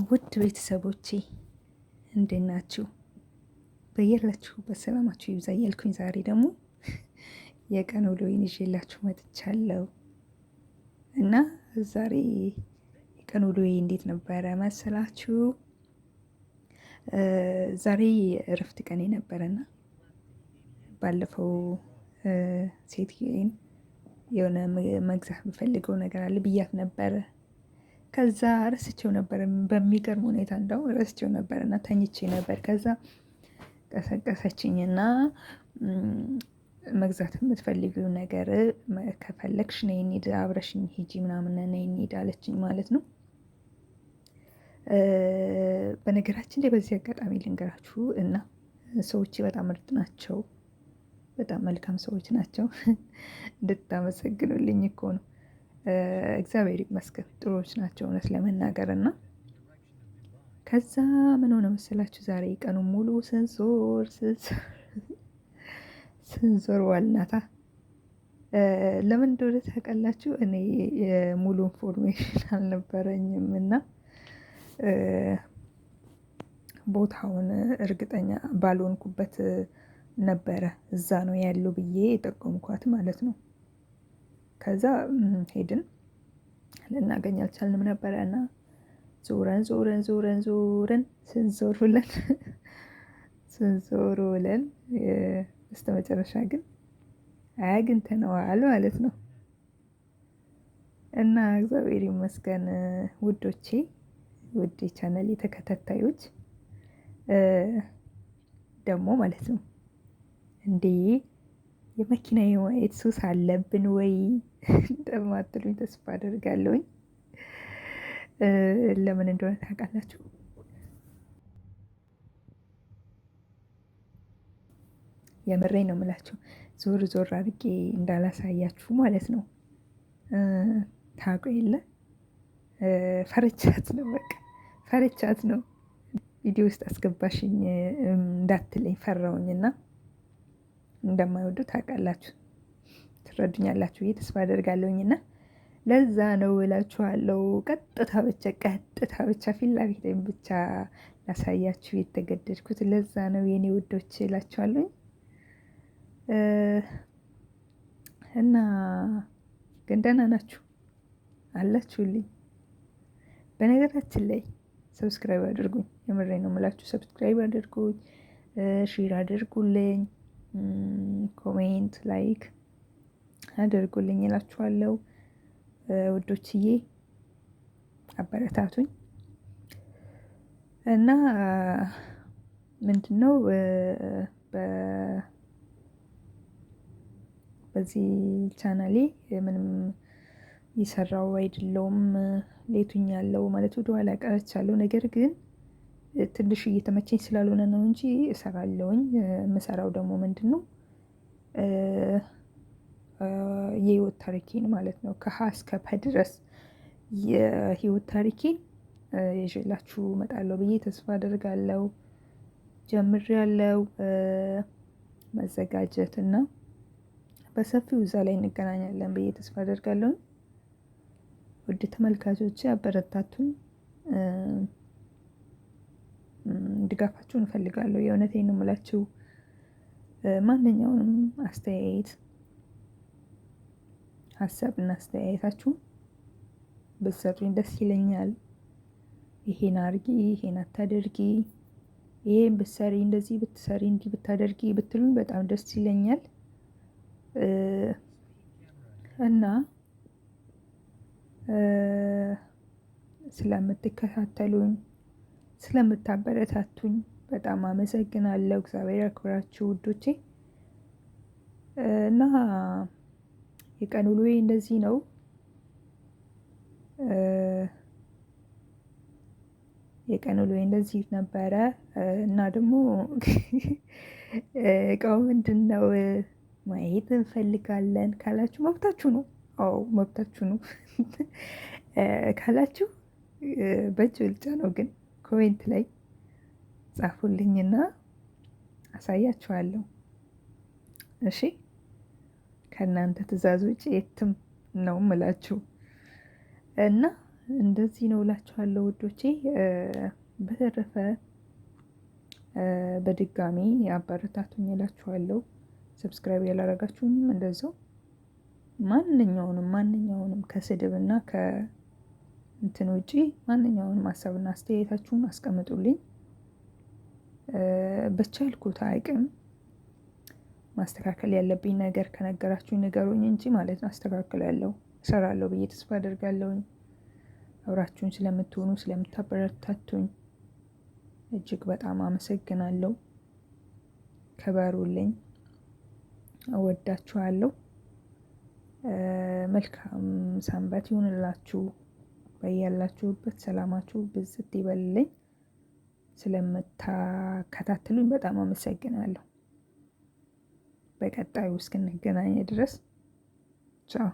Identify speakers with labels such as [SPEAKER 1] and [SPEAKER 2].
[SPEAKER 1] ውድ ቤተሰቦቼ እንዴት ናችሁ? በያላችሁበት ሰላማችሁ ይብዛ እያልኩኝ ዛሬ ደግሞ የቀን ውሎዬን ይዤላችሁ መጥቻለሁ እና ዛሬ የቀን ውሎዬ እንዴት ነበረ መሰላችሁ? ዛሬ እረፍት ቀኔ ነበረና ባለፈው ሴትዮን የሆነ መግዛት የምፈልገው ነገር አለ ብያት ነበረ። ከዛ ረስቼው ነበር። በሚገርም ሁኔታ እንደው ረስቼው ነበር እና ተኝቼ ነበር። ከዛ ቀሰቀሰችኝና መግዛት የምትፈልጊው ነገር ከፈለግሽ ነይ እንሂድ፣ አብረሽኝ ሂጂ ምናምን ነይ እንሂድ አለችኝ ማለት ነው። በነገራችን ላይ በዚህ አጋጣሚ ልንገራችሁ እና ሰዎች በጣም ምርጥ ናቸው። በጣም መልካም ሰዎች ናቸው። እንድታመሰግኑልኝ እኮ ነው። እግዚአብሔር ይመስገን ጥሩዎች ናቸው እውነት ለመናገር እና ከዛ ምን ሆነ መሰላችሁ? ዛሬ ቀኑን ሙሉ ስንዞር ዋልናታ። ለምን እንደሆነ ታውቃላችሁ? እኔ ሙሉ ኢንፎርሜሽን አልነበረኝም እና ቦታውን እርግጠኛ ባልሆንኩበት ነበረ እዛ ነው ያለው ብዬ የጠቆምኳት ማለት ነው። ከዛ ሄድን፣ ልናገኝ አልቻልንም ነበረ እና ዞረን ስንዞር ውለን በስተመጨረሻ ግን አግኝተነዋል ማለት ነው። እና እግዚአብሔር ይመስገን ውዶቼ፣ ውድ ቻናሌ ተከታታዮች ደግሞ ማለት ነው እንዴ የመኪና የማየት ሱስ አለብን ወይ እንደማትሉኝ ተስፋ አደርጋለሁኝ። ለምን እንደሆነ ታውቃላችሁ? የምሬን ነው የምላችሁ። ዞር ዞር አድርጌ እንዳላሳያችሁ ማለት ነው። ታውቁ የለ ፈርቻት ነው፣ በቃ ፈርቻት ነው። ቪዲዮ ውስጥ አስገባሽኝ እንዳትለኝ ፈራውኝና እንደማይወዱ ታውቃላችሁ፣ ትረዱኛላችሁ ብዬ ተስፋ አደርጋለሁኝና ለዛ ነው እላችኋለሁ። ቀጥታ ብቻ ፊት ለፊቴን ብቻ ላሳያችሁ የተገደድኩት ለዛ ነው የኔ ውዶች እላችኋለሁኝ። እና ግን ደህና ናችሁ አላችሁልኝ? በነገራችን ላይ ሰብስክራይብ አድርጉኝ። የምሬን ነው የምላችሁ። ሰብስክራይብ አድርጉኝ፣ ሼር አድርጉልኝ፣ ኮሜንት ላይክ አድርጉልኝ እላችኋለሁ ውዶችዬ፣ አበረታቱኝ። እና ምንድነው በዚህ ቻናሌ ምንም የሰራው አይደለውም፣ ሌቱኝ ያለው ማለት ወደኋላ ቀርቻለሁ። ነገር ግን ትንሽ እየተመቸኝ ስላልሆነ ነው እንጂ እሰራለሁኝ። የምሰራው ደግሞ ምንድን ነው የህይወት ታሪኬን ማለት ነው። ከሀ እስከ ፐ ድረስ የህይወት ታሪኬን ይዤላችሁ እመጣለሁ ብዬ ተስፋ አደርጋለሁ። ጀምሬያለሁ መዘጋጀት እና በሰፊው እዛ ላይ እንገናኛለን ብዬ ተስፋ አደርጋለሁ። ውድ ተመልካቾቼ አበረታቱኝ፣ ድጋፋችሁን እፈልጋለሁ። የእውነቴን ነው የምላችሁ። ማንኛውንም አስተያየት፣ ሀሳብ እና አስተያየታችሁን ብትሰጡኝ ደስ ይለኛል። ይሄን አርጊ፣ ይሄን አታደርጊ፣ ይሄን ብትሰሪ፣ እንደዚህ ብትሰሪ፣ እንዲህ ብታደርጊ ብትሉኝ በጣም ደስ ይለኛል እና ስለምትከታተሉኝ፣ ስለምታበረታቱኝ በጣም አመሰግናለሁ። እግዚአብሔር ያክብራችሁ ውዶቼ። እና የቀን ውሎዬ እንደዚህ ነው። የቀን ውሎዬ እንደዚህ ነበረ እና ደግሞ እቃው ምንድን ነው ማየት እንፈልጋለን ካላችሁ መብታችሁ ነው። አዎ መብታችሁ ነው ካላችሁ በእጅ ብልጫ ነው። ግን ኮሜንት ላይ ጻፉልኝና አሳያችኋለሁ። እሺ፣ ከእናንተ ትዕዛዝ ውጭ የትም ነው የምላችሁ። እና እንደዚህ ነው እላችኋለሁ ውዶቼ። በተረፈ በድጋሚ አበረታቱኝ እላችኋለሁ። ሰብስክራይብ ያላረጋችሁኝም እንደዛው ማንኛውንም ከስድብና ከእንትን ውጪ ማንኛውንም ሀሳብና አስተያየታችሁን አስቀምጡልኝ። በቻልኩት አቅም ማስተካከል ያለብኝ ነገር ከነገራችሁኝ ንገሩኝ እንጂ ማለት ነው አስተካክላለሁ፣ እሰራለሁ ብዬ ተስፋ አደርጋለሁኝ። አብራችሁን ስለምትሆኑ ስለምታበረታቱኝ እጅግ በጣም አመሰግናለሁ። ክበሩልኝ። እወዳችኋለሁ። መልካም ሰንበት ይሁንላችሁ። በያላችሁበት ሰላማችሁ ብዝት ይበልልኝ። ስለምታከታትሉኝ በጣም አመሰግናለሁ። በቀጣዩ እስክንገናኝ ድረስ ቻው።